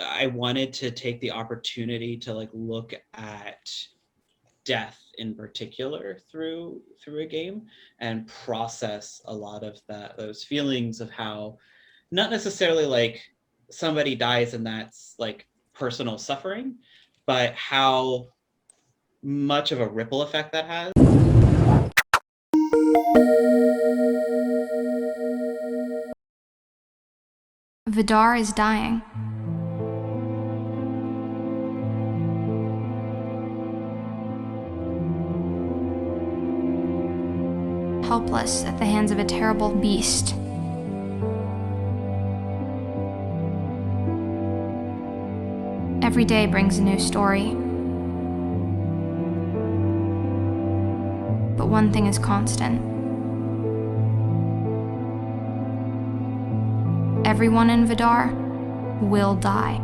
I wanted to take the opportunity to like look at death in particular through a game and process a lot of those feelings of how not necessarily like somebody dies and that's like personal suffering, but how much of a ripple effect that has. Vidar is dying. Helpless at the hands of a terrible beast. Every day brings a new story. But one thing is constant. Everyone in Vidar will die.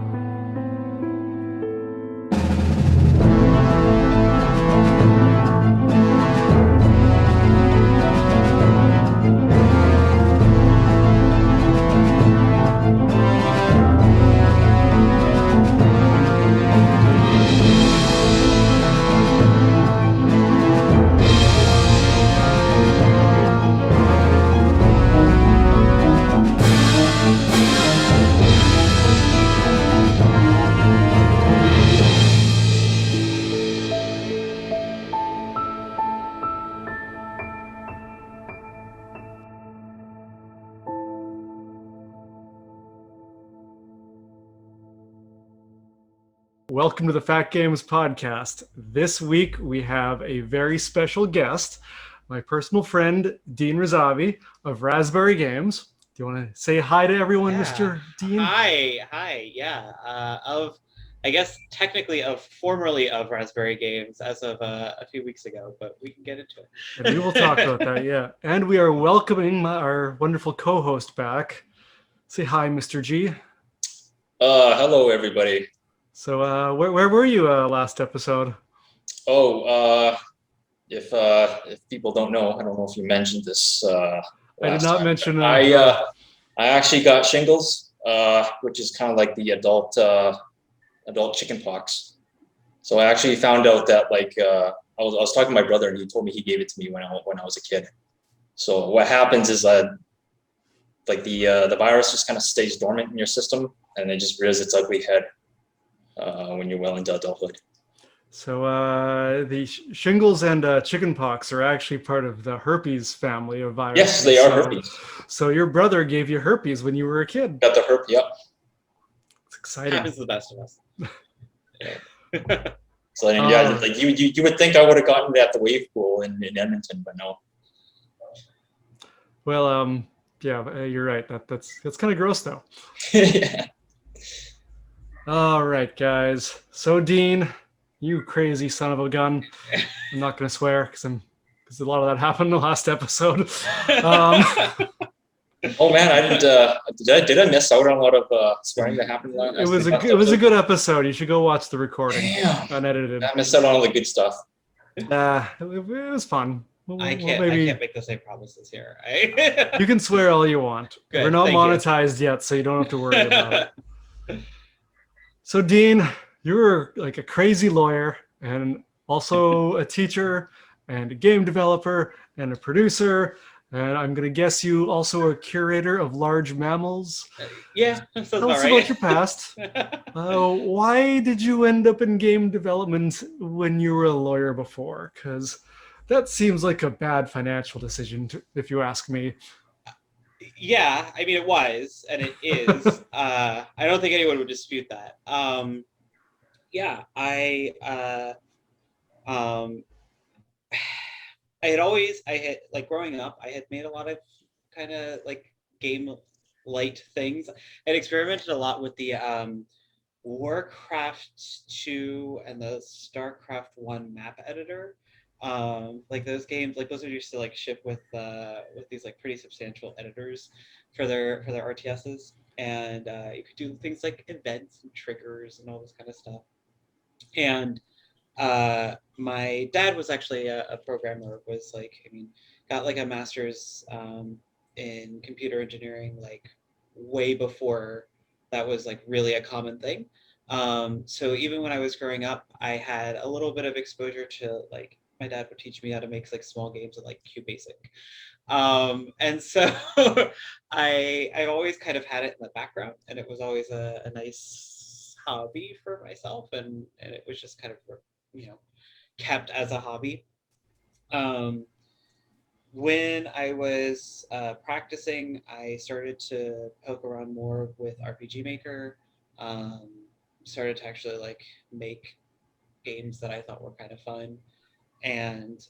Welcome to the Phat Games podcast. This week we have a very special guest, my personal friend, Dean Razavi of Raspberry Games. Do you want to say hi to everyone, Yeah. Mr. Dean? Hi, yeah. I guess technically formerly of Raspberry Games as of a few weeks ago, but we can get into it. And we will talk about that, yeah. And we are welcoming our wonderful co-host back. Say hi, Mr. G. Hello, everybody. So where were you last episode? If people don't know, I don't know if you mentioned this I did not mention I actually got shingles, which is kind of like the adult chicken pox. So I actually found out that I was talking to my brother and he told me he gave it to me when I was a kid. So what happens is the virus just kind of stays dormant in your system and it just rears its ugly head when you're well into adulthood. So the shingles and chickenpox are actually part of the herpes family of viruses. Yes, they are herpes. So your brother gave you herpes when you were a kid. Got the herpes, yep. It's exciting. Happens to the best of us. Yeah. So you would think I would have gotten it at the wave pool in Edmonton, but no. Well, yeah, you're right. That's kind of gross though. Yeah. All right, guys. So Dean, you crazy son of a gun. I'm not going to swear because a lot of that happened in the last episode. Oh man, I didn't. Did I miss out on a lot of swearing that happened? It was a good episode. You should go watch the recording. Damn. Unedited. I missed out on all the good stuff. It was fun. I can't make the same promises here. You can swear all you want. Good, we're not monetized yet, so you don't have to worry about it. So Dean, you're like a crazy lawyer and also a teacher and a game developer and a producer. And I'm going to guess you also a curator of large mammals. Yeah, tell us about your past. Why did you end up in game development when you were a lawyer before? Because that seems like a bad financial decision, if you ask me. Yeah, I mean, it was, and it is. I don't think anyone would dispute that. Yeah, I had like growing up, I had made a lot of kind of like game light things. I'd experimented a lot with the Warcraft 2 and the StarCraft 1 map editor. Like those games, like those are used to like ship with these like pretty substantial editors for their RTSs, and you could do things like events and triggers and all this kind of stuff. And my dad was actually a programmer, got like a master's in computer engineering, like way before that was like really a common thing. So even when I was growing up, I had a little bit of exposure to like my dad would teach me how to make like small games in like QBasic. And so I've always kind of had it in the background, and it was always a nice hobby for myself, and it was just kind of, you know, kept as a hobby. Um, when I was practicing, I started to poke around more with RPG Maker. Um, Started to actually like make games that I thought were kind of fun, and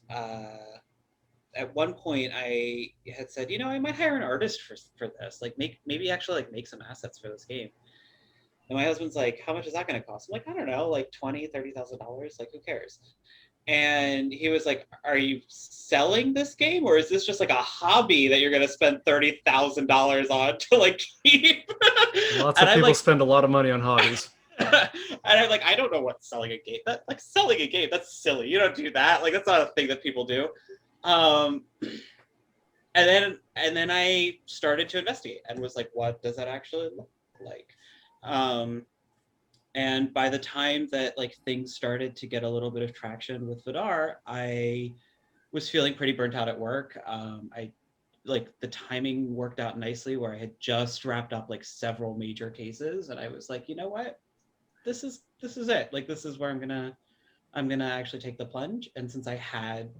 at one point I had said, you know, I might hire an artist for this, like maybe actually like make some assets for this game. And my husband's like, how much is that going to cost? I'm like, I don't know, like $20,000, $30,000, like who cares? And he was like, are you selling this game, or is this just like a hobby that you're going to spend $30,000 on to like keep? Lots And of I'm people like, spend a lot of money on hobbies. and I'm like, I don't know what selling a game. That like selling a game, that's silly. You don't do that. Like that's not a thing that people do. Um, and then I started to investigate and was like, what does that actually look like? Um, and by the time that like things started to get a little bit of traction with Vidar, I was feeling pretty burnt out at work. I like the timing worked out nicely where I had just wrapped up like several major cases, and I was like, you know what, this is it. Like this is where I'm gonna actually take the plunge. And since I had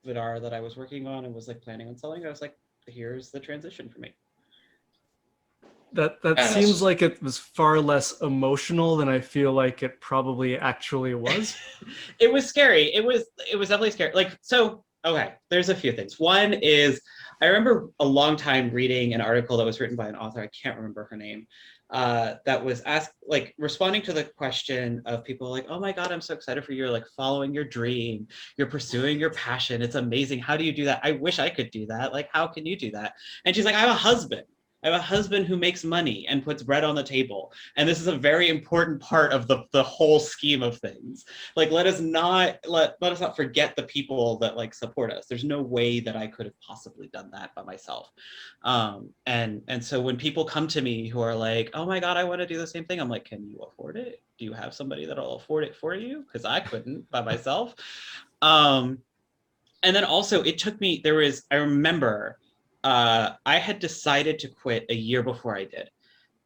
Vidar that I was working on and was like planning on selling, I was like, here's the transition for me. That And seems that's like it was far less emotional than I feel like it probably actually was. It was scary. It was definitely scary. Like, so okay, there's a few things. One is I remember a long time reading an article that was written by an author, I can't remember her name, that was asked, like responding to the question of people like, oh my God, I'm so excited for you. You're like following your dream. You're pursuing your passion. It's amazing. How do you do that? I wish I could do that. Like, how can you do that? And she's like, I have a husband. I have a husband who makes money and puts bread on the table. And this is a very important part of the whole scheme of things. Like, let us not forget the people that like support us. There's no way that I could have possibly done that by myself. And so when people come to me who are like, oh my God, I want to do the same thing, I'm like, can you afford it? Do you have somebody that'll afford it for you? Because I couldn't by myself. And then also it took me, I remember I had decided to quit a year before I did.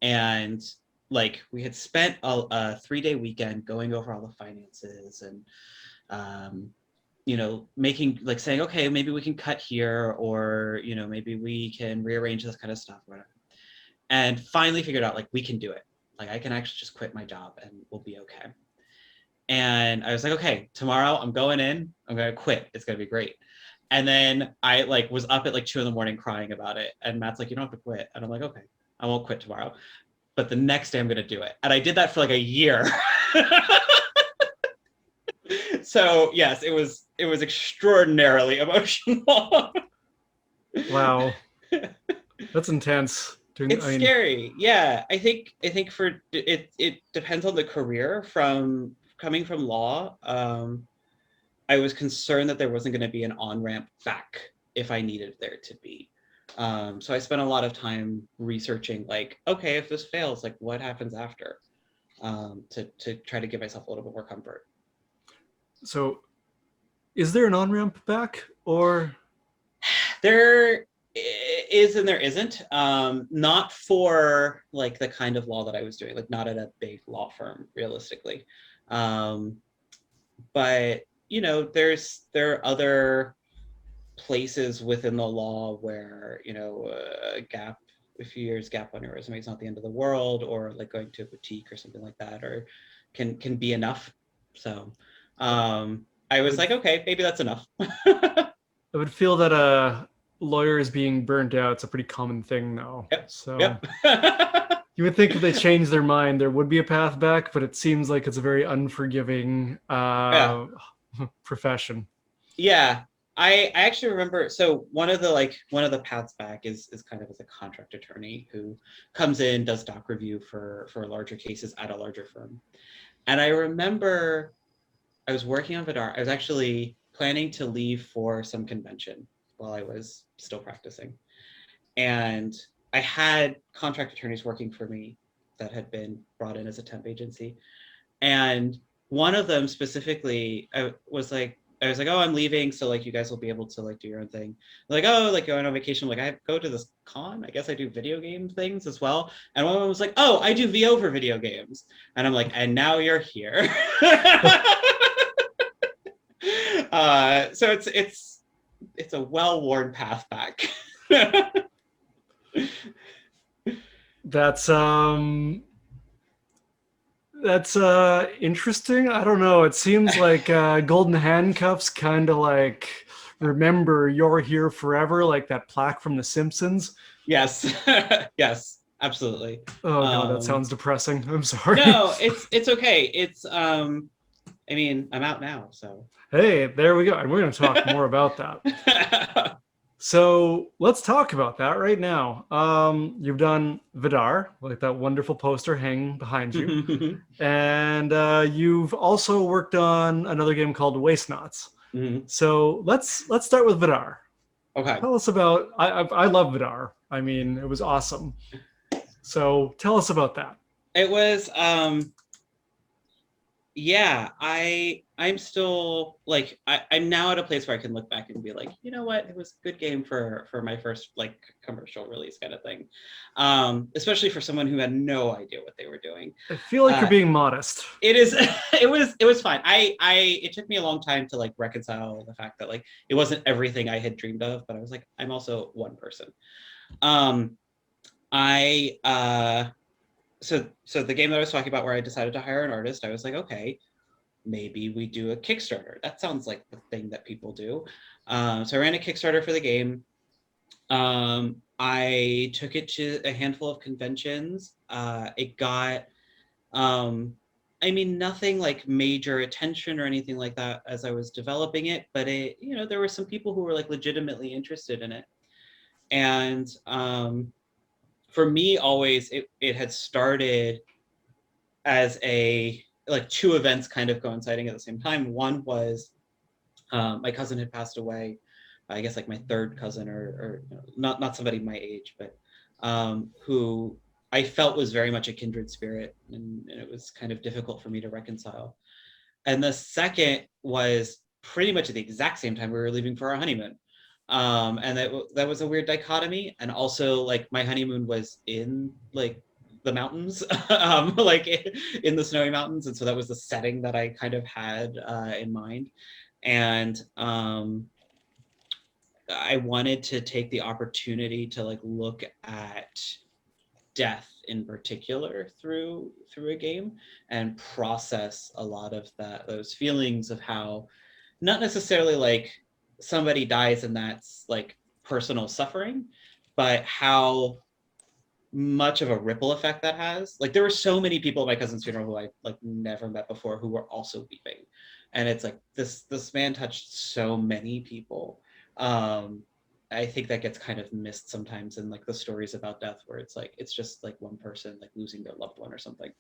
And like we had spent a 3-day weekend going over all the finances and, you know, making like saying, okay, maybe we can cut here, or, you know, maybe we can rearrange this kind of stuff, whatever. And finally figured out like we can do it. Like I can actually just quit my job and we'll be okay. And I was like, okay, tomorrow I'm going in, I'm going to quit. It's going to be great. And then I like was up at like 2 a.m. crying about it. And Matt's like, you don't have to quit. And I'm like, okay, I won't quit tomorrow. But the next day I'm going to do it. And I did that for like a year. So yes, it was extraordinarily emotional. Wow, that's intense. It's scary. Yeah, I think for it depends on the career. From coming from law, I was concerned that there wasn't going to be an on-ramp back if I needed there to be. So I spent a lot of time researching, like, okay, if this fails, like, what happens after? To try to give myself a little bit more comfort. So, is there an on-ramp back, or? There is and there isn't. Not for like the kind of law that I was doing, like not at a big law firm, realistically. But you know, there are other places within the law where, you know, a gap, a few years gap on your resume is not the end of the world, or like going to a boutique or something like that, or can be enough. So I was like, okay, maybe that's enough. I would feel that a lawyer is being burnt out. It's a pretty common thing now. Yep. So Yep. you would think if they changed their mind, there would be a path back, but it seems like it's a very unforgiving profession. Yeah. I actually remember, so one of the paths back is kind of as a contract attorney who comes in, does doc review for larger cases at a larger firm. And I remember I was working on Vidar. I was actually planning to leave for some convention while I was still practicing. And I had contract attorneys working for me. that had been brought in as a temp agency. And one of them specifically, I was like, oh, I'm leaving, so like you guys will be able to like do your own thing. They're like, oh, like going on vacation. I'm like, I go to this con. I guess I do video game things as well. And one of them was like, oh, I do VO for video games. And I'm like, and now you're here. So it's a well-worn path back. That's interesting. I don't know. It seems like golden handcuffs kind of like remember you're here forever, like that plaque from The Simpsons. Yes. Yes, absolutely. Oh god, that sounds depressing. I'm sorry. No, it's okay. It's I mean, I'm out now, so. Hey, there we go. And we're going to talk more about that. So let's talk about that right now. You've done Vidar, like that wonderful poster hanging behind you. And you've also worked on another game called Wastenauts. Mm-hmm. So let's start with Vidar. Okay. Tell us about, I love Vidar. I mean, it was awesome. So tell us about that. It was, yeah, I'm still like, I'm now at a place where I can look back and be like, you know what, it was a good game for my first like commercial release kind of thing. Especially for someone who had no idea what they were doing. I feel like you're being modest. It is, it was fine. It took me a long time to like reconcile the fact that like, it wasn't everything I had dreamed of, but I was like, I'm also one person. So the game that I was talking about where I decided to hire an artist, I was like, okay, maybe we do a Kickstarter. That sounds like the thing that people do. So I ran a Kickstarter for the game. I took it to a handful of conventions. It got, I mean, nothing like major attention or anything like that as I was developing it, but it, you know, there were some people who were like legitimately interested in it. And for me, always, it had started as like two events kind of coinciding at the same time. One was my cousin had passed away. I guess like my third cousin, or you know, not somebody my age, but who I felt was very much a kindred spirit, and it was kind of difficult for me to reconcile. And the second was pretty much at the exact same time we were leaving for our honeymoon. And that was a weird dichotomy. And also like my honeymoon was in like the mountains, like in the snowy mountains. And so that was the setting that I kind of had in mind. And I wanted to take the opportunity to like look at death in particular through a game and process a lot of those feelings of how not necessarily like somebody dies and that's like personal suffering, but how much of a ripple effect that has. Like there were so many people at my cousin's funeral who I like never met before who were also weeping, and it's like this man touched so many people. I think that gets kind of missed sometimes in like the stories about death, where it's like it's just like one person like losing their loved one or something.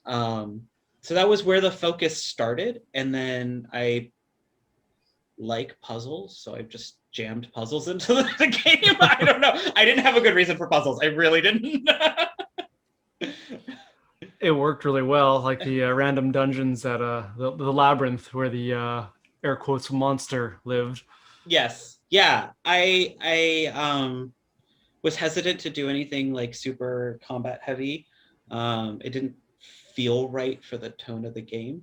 So that was where the focus started, and then I like puzzles, so I've just jammed puzzles into the game. I don't know. I didn't have a good reason for puzzles. I really didn't. It worked really well, like the random dungeons at the labyrinth where the air quotes monster lived. Yes. Yeah. I was hesitant to do anything like super combat heavy. It didn't feel right for the tone of the game.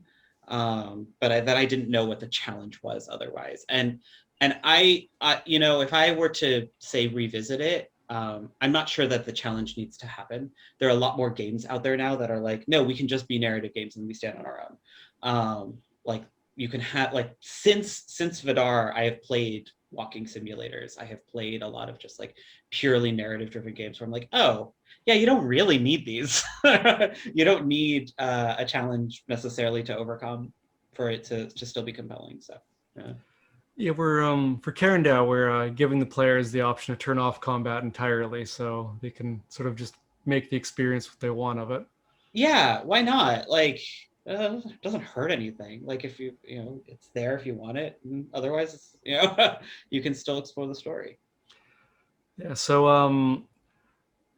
But I didn't know what the challenge was otherwise. And I you know, if I were to say revisit it, I'm not sure that the challenge needs to happen. There are a lot more games out there now that are like, no, we can just be narrative games and we stand on our own. Like you can have like since Vidar, I have played walking simulators. I have played a lot of just like purely narrative driven games where I'm like, oh yeah, you don't really need these. You don't need a challenge necessarily to overcome for it to still be compelling. So yeah. Yeah, we're for Karendow, we're giving the players the option to turn off combat entirely, so they can sort of just make the experience what they want of it. Yeah, why not? Like, it doesn't hurt anything. Like if you know, it's there if you want it. And otherwise, it's, you know, you can still explore the story. Yeah. So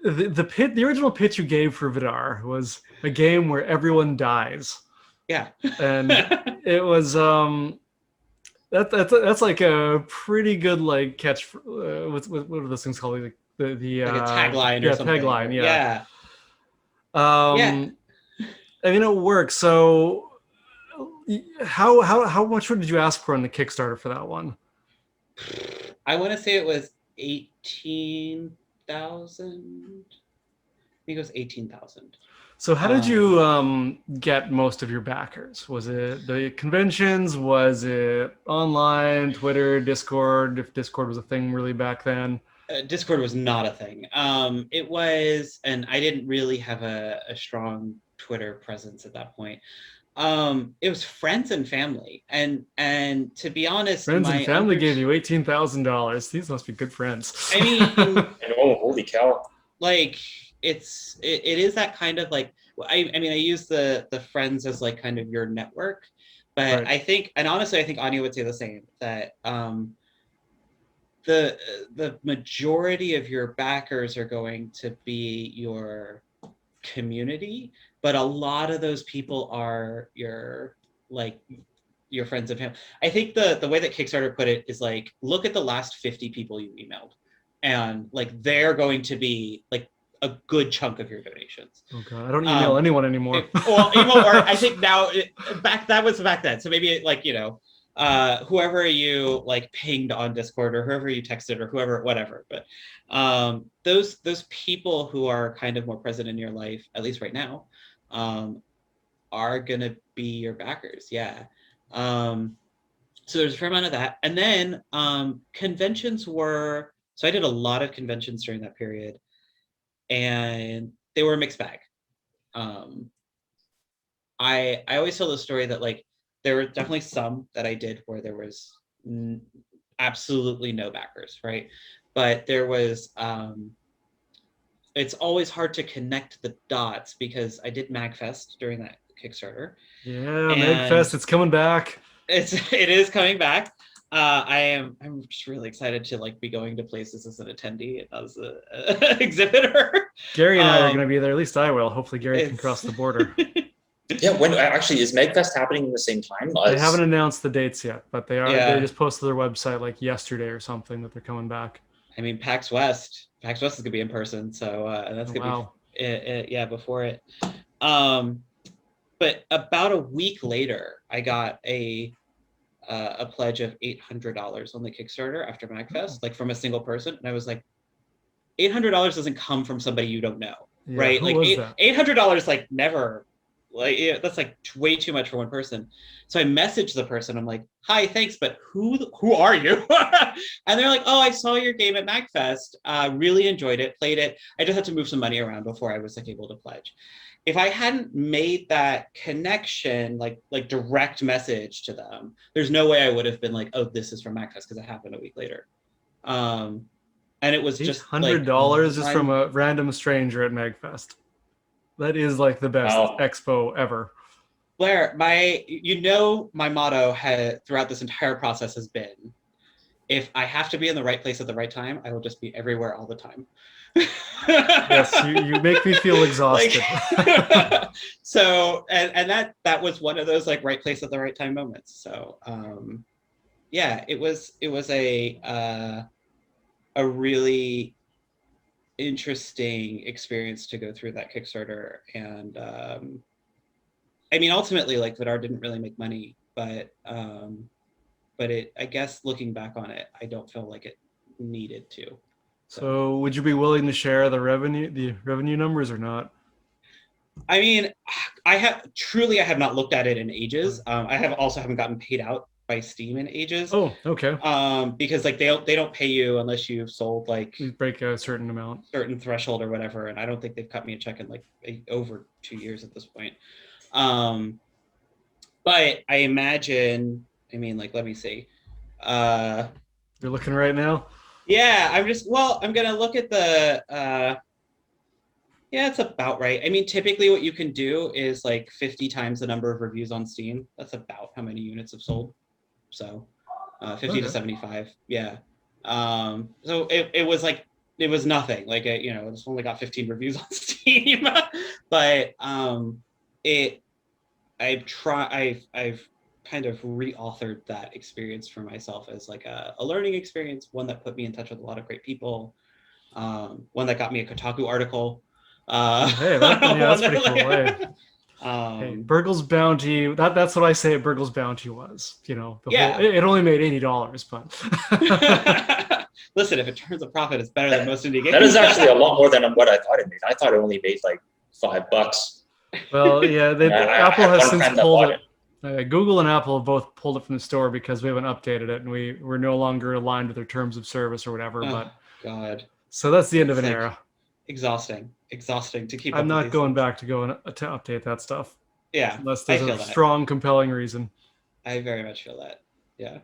the original pitch you gave for Vidar was a game where everyone dies, Yeah. and it was that's like a pretty good like catch. What are those things called? Like the Like a tagline or yeah, something. tagline, yeah. Yeah. Yeah. Um, I mean, it works. So, how much did you ask for on the Kickstarter for that one? I want to say it was 18,000. I think it was 18,000. So, how did you get most of your backers? Was it the conventions? Was it online, Twitter, Discord? If Discord was a thing really back then. Discord was not a thing. It was, and I didn't really have a strong Twitter presence at that point. It was friends and family, and to be honest, Friends and family gave you $18,000. These must be good friends. I mean, oh, holy cow! like it is that kind of like I mean I use the friends as like kind of your network, but Right. I think, and honestly I think Anya would say the same, that the majority of your backers are going to be your community, but a lot of those people are your friends and family. I think the way that Kickstarter put it is like, look at the last 50 people you emailed, and like they're going to be like a good chunk of your donations. Oh god, I don't email anyone anymore. Well, or I think now that was back then. So maybe like, you know, whoever you like pinged on Discord or whoever you texted or whoever, whatever. But those people who are kind of more present in your life, at least right now, are gonna be your backers. Yeah. So there's a fair amount of that. And then conventions were, so I did a lot of conventions during that period, and they were a mixed bag. I always tell the story that like there were definitely some that I did where there was absolutely no backers, right? But there was, it's always hard to connect the dots because I did MagFest during that Kickstarter. Yeah, MagFest, it's coming back. It is coming back. I'm just really excited to like be going to places as an attendee and as an exhibitor. Gary and I are going to be there. At least I will. Hopefully, Gary can cross the border. Yeah, when actually is MagFest happening at the same time? They haven't announced the dates yet, but they are. Yeah. They just posted their website like yesterday or something that they're coming back. I mean, PAX West is gonna be in person, so that's gonna be yeah, before it. But about a week later, I got a pledge of $800 on the Kickstarter after MagFest, like from a single person, and I was like, $800 doesn't come from somebody you don't know, Yeah, right? who Like was $800 like never, like that's like way too much for one person. So I messaged the person, I'm like, hi, thanks, but who are you? And they're like, oh, I saw your game at MagFest, really enjoyed it, played it, I just had to move some money around before I was like able to pledge. If I hadn't made that connection, like direct message to them, there's no way I would have been like, oh, this is from MagFest, because it happened a week later. And it was just $100 just from a random stranger at MagFest. That is like the best expo ever. Blair, my motto throughout this entire process has been, if I have to be in the right place at the right time, I will just be everywhere all the time. Yes, you make me feel exhausted. So, and that was one of those like right place at the right time moments. So, yeah, it was a really interesting experience to go through that Kickstarter. And I mean, ultimately, like Vidar didn't really make money, but it, I guess looking back on it, I don't feel like it needed to. So would you be willing to share the revenue numbers or not? I mean, I have not looked at it in ages. I haven't gotten paid out by Steam in ages. Oh, okay. Because like they don't pay you unless you've sold like you break a certain threshold or whatever, and I don't think they've cut me a check in like over 2 years at this point. But I imagine, I mean, like, let me see. You're looking right now? Yeah, I'm gonna look at the yeah, it's about right. I mean, typically what you can do is like 50 times the number of reviews on Steam. That's about how many units have sold. So 50 to 75. Yeah. So it was like it was nothing. Like it's only got 15 reviews on Steam, but I've kind of reauthored that experience for myself as like a learning experience, one that put me in touch with a lot of great people, one that got me a Kotaku article. Hey, that's pretty cool. Hey, Um, Burgle's Bounty. That's what I say. Burgle's Bounty was. The Yeah. whole. It only made $80, but Listen, if it turns a profit, it's better than most indie games. That is actually a lot more than what I thought it made. I thought it only made like $5. well, yeah. Apple had has one since friend that pulled bought it. Google and Apple have both pulled it from the store because we haven't updated it, and we're no longer aligned with their terms of service or whatever. Oh, but God, so that's the end of It's an like era. exhausting to keep up I'm with not these going things. back to update that stuff Yeah, unless I there's feel a that. strong, compelling reason. I very much feel that. Yeah.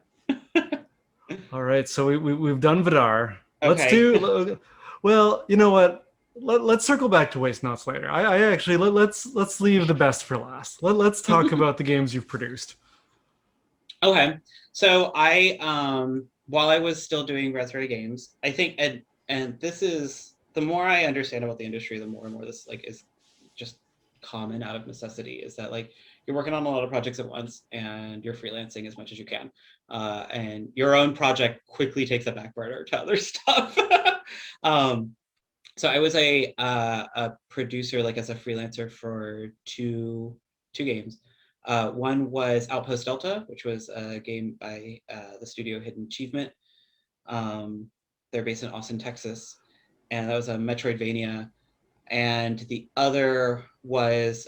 All right, so we've done Vidar. Let's Okay. do. Well, you know what? Let's circle back to Wastenauts later. I actually let's leave the best for last. Let's talk about the games you've produced. Okay. So I while I was still doing Raspberry Games, I think and this is the more I understand about the industry, the more and more this like is just common out of necessity, is that like you're working on a lot of projects at once and you're freelancing as much as you can. And your own project quickly takes a back burner to other stuff. um, so I was a producer, like as a freelancer for two games. One was Outpost Delta, which was a game by the studio Hidden Achievement. They're based in Austin, Texas, and that was a Metroidvania. And the other was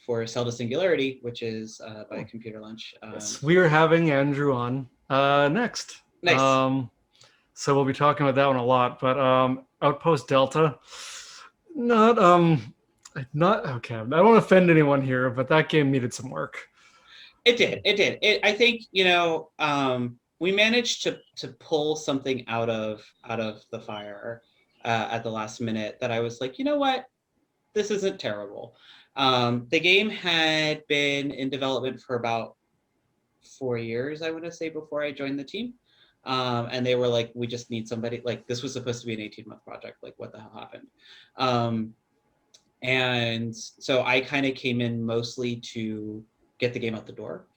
for Zelda Singularity, which is by Computer Lunch. Yes, we are having Andrew on next. Nice. So we'll be talking about that one a lot. But Outpost Delta, not okay. I don't want to offend anyone here, but that game needed some work. It did. I think we managed to pull something out of the fire at the last minute that I was like, you know what, this isn't terrible. The game had been in development for about 4 years, I want to say, before I joined the team. And they were like, we just need somebody. Like, this was supposed to be an 18-month project. Like, what the hell happened? And so I kind of came in mostly to get the game out the door.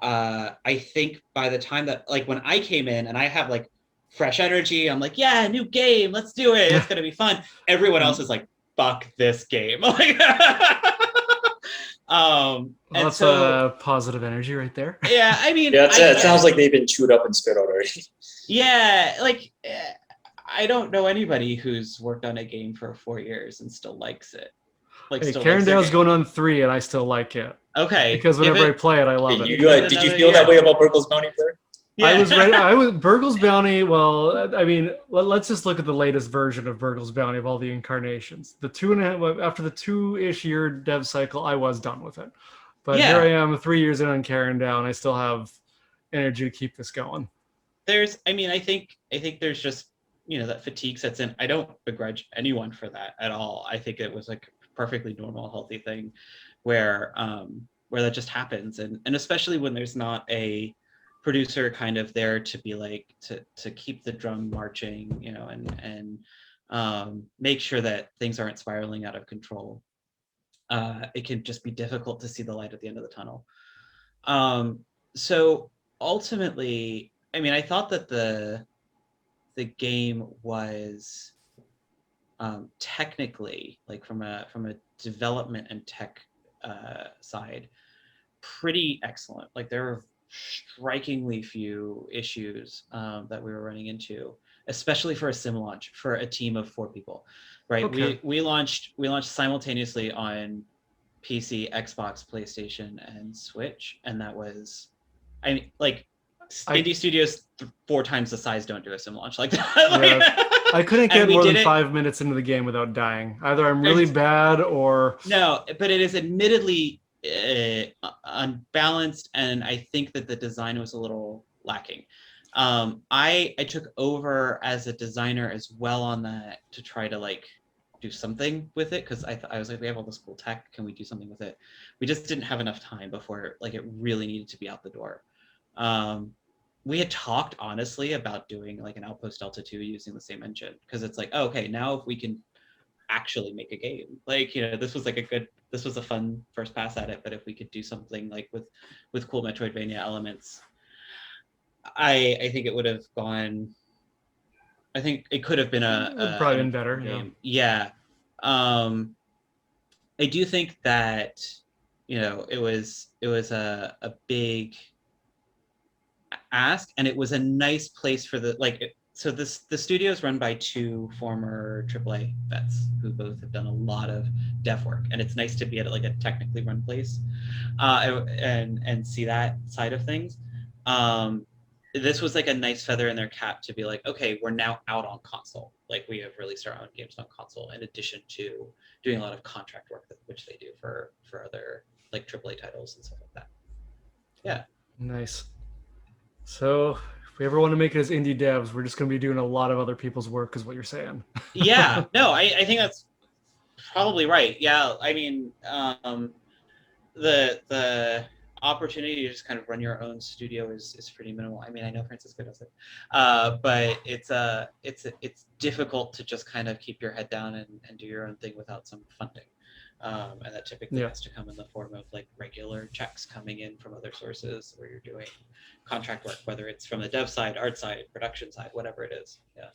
I think by the time that, like, when I came in and I have like fresh energy, I'm like, yeah, new game, let's do it. It's gonna be fun. Everyone else is like, fuck this game. Well, that's so positive energy right there. yeah, I mean, Yeah, it sounds like they've been chewed up and spit out already. Yeah, like I don't know anybody who's worked on a game for 4 years and still likes it. Like, Hey, still likes their Karendow's game. going on 3, and I still like it. Okay. Because whenever I play it, I love it. Did you feel that way about Burgle's Bounty, Blair? Yeah. I was ready. Burgle's Bounty. Well, I mean, let's just look at the latest version of Burgle's Bounty of all the incarnations. After the 2-ish year dev cycle, I was done with it. But here I am, 3 years in on Karendow, and I still have energy to keep this going. I think there's just, that fatigue sets in. I don't begrudge anyone for that at all. I think it was like a perfectly normal, healthy thing where that just happens. And especially when there's not a producer kind of there to be like, to keep the drum marching, and make sure that things aren't spiraling out of control. It can just be difficult to see the light at the end of the tunnel. So ultimately, I thought that the game was technically, like from a development and tech side, pretty excellent. Like, there were strikingly few issues that we were running into, especially for a sim launch for a team of 4 people, right? Okay. We launched simultaneously on PC, Xbox, PlayStation, and Switch, and that was, indie studios 4 times the size don't do a sim launch like that. I couldn't get more than 5 minutes into the game without dying. Either I'm really bad or... No, but it is admittedly unbalanced, and I think that the design was a little lacking. I took over as a designer as well on that to try to like do something with it, because I was like, we have all this cool tech, can we do something with it? We just didn't have enough time before like it really needed to be out the door. we had talked honestly about doing like an Outpost Delta 2 using the same engine, because it's like, oh, okay, now if we can actually make a game, like, you know, this was a fun first pass at it, but if we could do something like with cool Metroidvania elements, I think it would have gone. I think it could have been Probably an been better. improved game. Yeah. I do think that, you know, it was a big ask, and it was a nice place for the like. So the studio is run by two former AAA vets who both have done a lot of dev work, and it's nice to be at like a technically run place, and see that side of things. This was like a nice feather in their cap to be like, okay, we're now out on console. Like, we have released our own games on console, in addition to doing a lot of contract work, which they do for other like AAA titles and stuff like that. Yeah. Nice. So if we ever want to make it as indie devs, we're just going to be doing a lot of other people's work, is what you're saying. Yeah. No, I think that's probably right. Yeah. I mean, the opportunity to just kind of run your own studio is pretty minimal. I mean, I know Francisco does it, but it's difficult to just kind of keep your head down and do your own thing without some funding. And that typically has to come in the form of like regular checks coming in from other sources, where you're doing contract work, whether it's from the dev side, art side, production side, whatever it is. Yeah.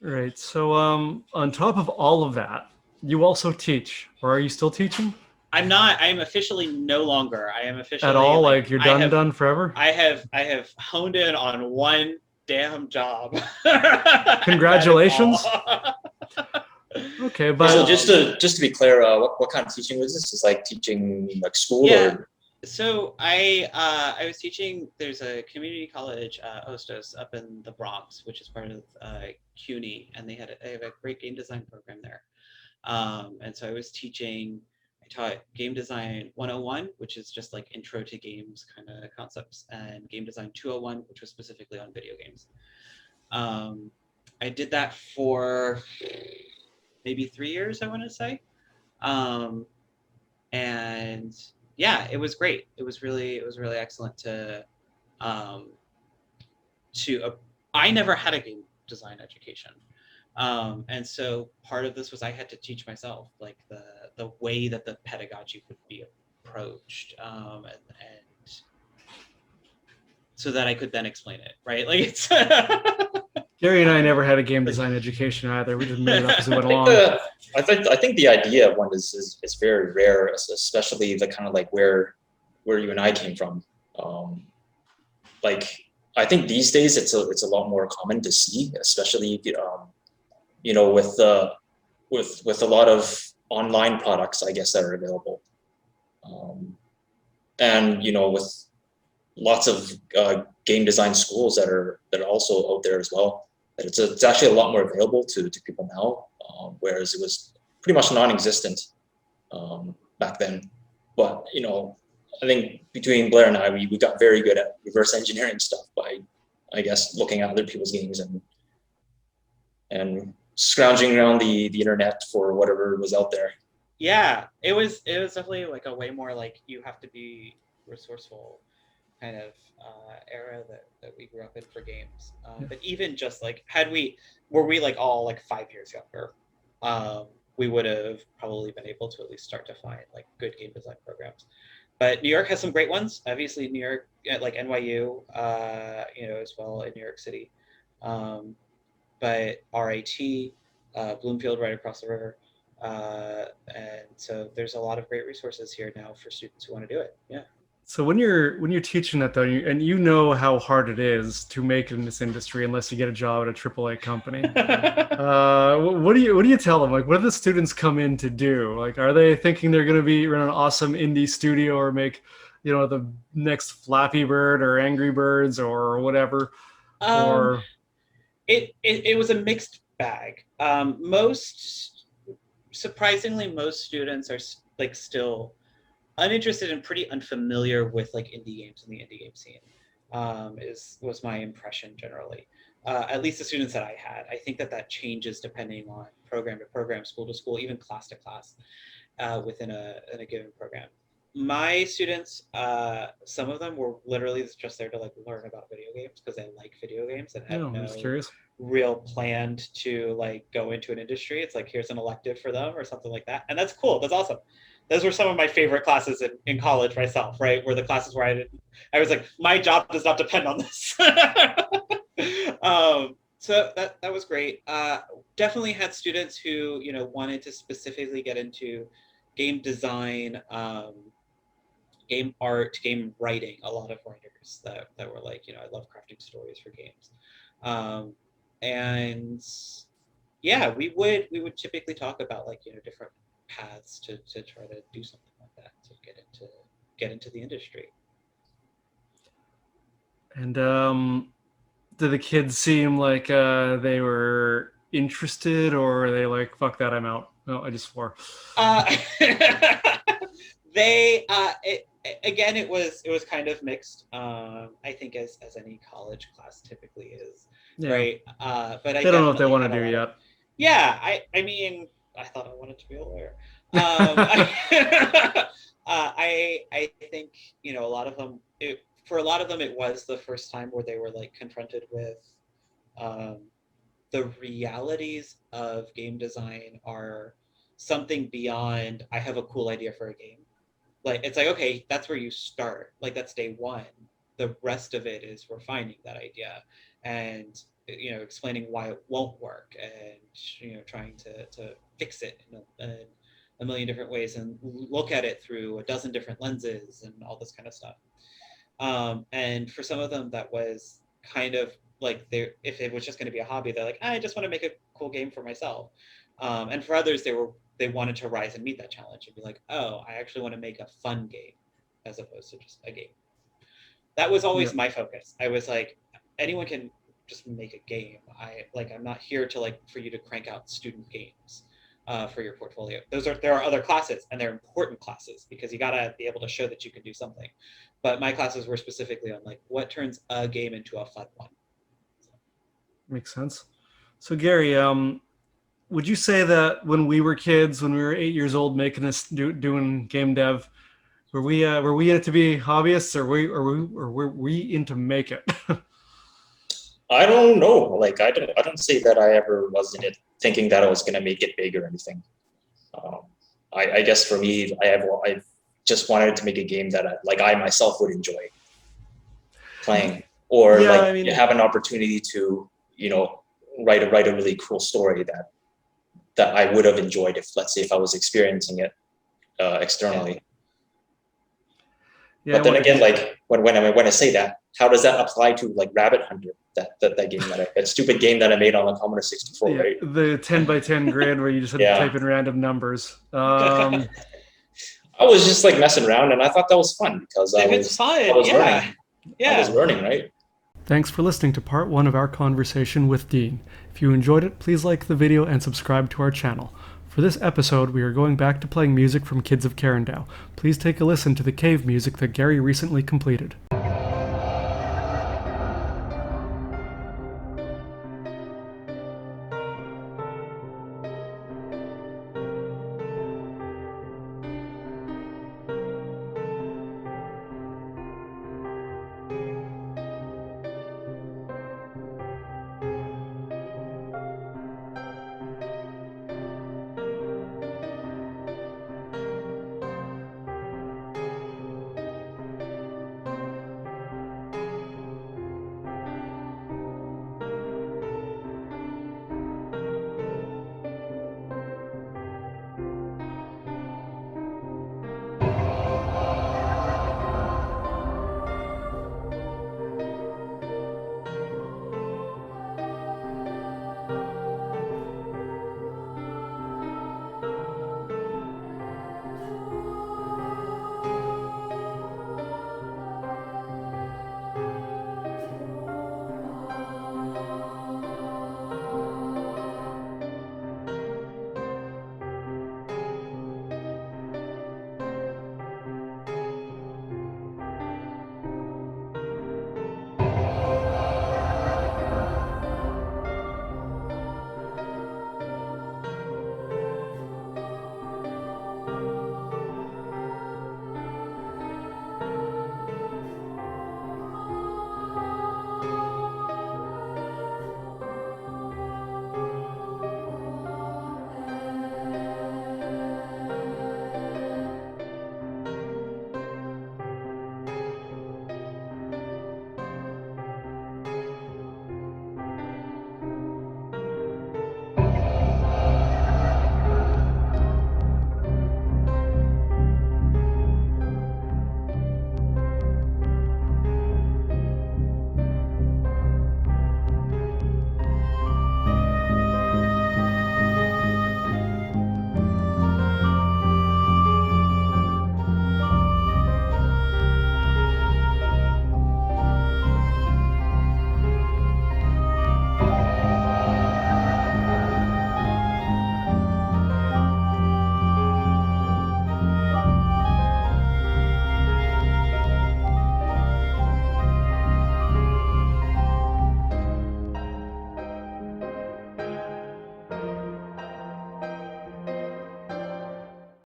Right. So on top of all of that, you also teach, or are you still teaching? I'm not. I'm officially no longer. I am officially at all. Like you're done forever. I have honed in on one damn job. Congratulations. Okay, but so just to be clear, what kind of teaching was this? Is like teaching like school? Yeah. Or? So I was teaching. There's a community college, Ostos, up in the Bronx, which is part of CUNY, and they have a great game design program there. And so I was teaching. I taught game design 101, which is just like intro to games kind of concepts, and game design 201, which was specifically on video games. I did that for maybe 3 years, I want to say. And yeah, it was great. It was really excellent to I never had a game design education. And so part of this was I had to teach myself like the way that the pedagogy would be approached, and so that I could then explain it, right? Like it's Gary and I never had a game design education either. We just made it up as we went along. I think the idea of one is very rare, especially the kind of like where you and I came from. Like I think these days it's a lot more common to see, especially you know, with a lot of online products, I guess, that are available, and you know, with lots of game design schools that are also out there as well. That it's actually a lot more available to people now, whereas it was pretty much non-existent back then. But you know, I think between Blair and I, we got very good at reverse engineering stuff by, I guess, looking at other people's games and scrounging around the internet for whatever was out there. Yeah, it was definitely like a way more like you have to be resourceful kind of era that we grew up in for games. But even just like were we like all like 5 years younger, we would have probably been able to at least start to find like good game design programs. But New York has some great ones. Obviously, New York, like NYU, you know, as well in New York City. But RIT, Bloomfield right across the river. And so there's a lot of great resources here now for students who want to do it. Yeah. So when you're teaching that though, and you know how hard it is to make it in this industry unless you get a job at a AAA company, what do you tell them? Like, what do the students come in to do? Like, are they thinking they're going to be run an awesome indie studio or make, you know, the next Flappy Bird or Angry Birds or whatever? Or it was a mixed bag. Surprisingly, most students are like still uninterested and pretty unfamiliar with like indie games and the indie game scene, was my impression generally. At least the students that I had. I think that changes depending on program to program, school to school, even class to class, within a given program. My students, some of them were literally just there to like learn about video games because they like video games and had No, I'm just curious. real planned to like go into an industry. It's like here's an elective for them or something like that, and that's cool. That's awesome. Those were some of my favorite classes in college myself, right? Were the classes where I was like, my job does not depend on this. So that was great. Definitely had students who wanted to specifically get into game design, game art, game writing. A lot of writers that were like, I love crafting stories for games, and yeah, we would typically talk about like different paths to try to do something like that to get into the industry. And did the kids seem like they were interested, or were they like, fuck that, I'm out? No, I just swore. Again, it was kind of mixed. I think as any college class typically is, Yeah. right? But they don't know what they want to do yet. Yeah, I mean, I thought I wanted to be a lawyer. I think a lot of them. For a lot of them, it was the first time where they were like confronted with the realities of game design are something beyond. I have a cool idea for a game. Like it's like, okay, that's where you start. Like that's day one. The rest of it is refining that idea and explaining why it won't work and trying to fix it in a million different ways and look at it through a dozen different lenses and all this kind of stuff. And for some of them, that was kind of like if it was just going to be a hobby, they're like, I just want to make a cool game for myself. And for others, they wanted to rise and meet that challenge and be like, oh, I actually want to make a fun game as opposed to just a game. That was always my focus. I was like, anyone can just make a game. I'm not here to for you to crank out student games for your portfolio. There are other classes, and they're important classes because you gotta be able to show that you can do something. But my classes were specifically on what turns a game into a fun one. So. Makes sense. So Gary, would you say that when we were kids, when we were 8 years old, making this doing game dev, were we in it to be hobbyists, or were we in to make it? I don't know. I don't say that I ever was in it thinking that I was going to make it big or anything. I guess for me, I just wanted to make a game that I myself would enjoy playing, or you have an opportunity to write a really cool story that I would have enjoyed if, let's say, if I was experiencing it externally. Yeah, but then again, when I say that, how does that apply to Rabbit Hunter, that game that stupid game that I made on the Commodore 64, right? The 10x10 grid where you just had to type in random numbers. I was just messing around, and I thought that was fun because I was learning. I was learning, right? Thanks for listening to part 1 of our conversation with Dean. If you enjoyed it, please like the video and subscribe to our channel. For this episode, we are going back to playing music from Kids of Karendow. Please take a listen to the cave music that Gary recently completed.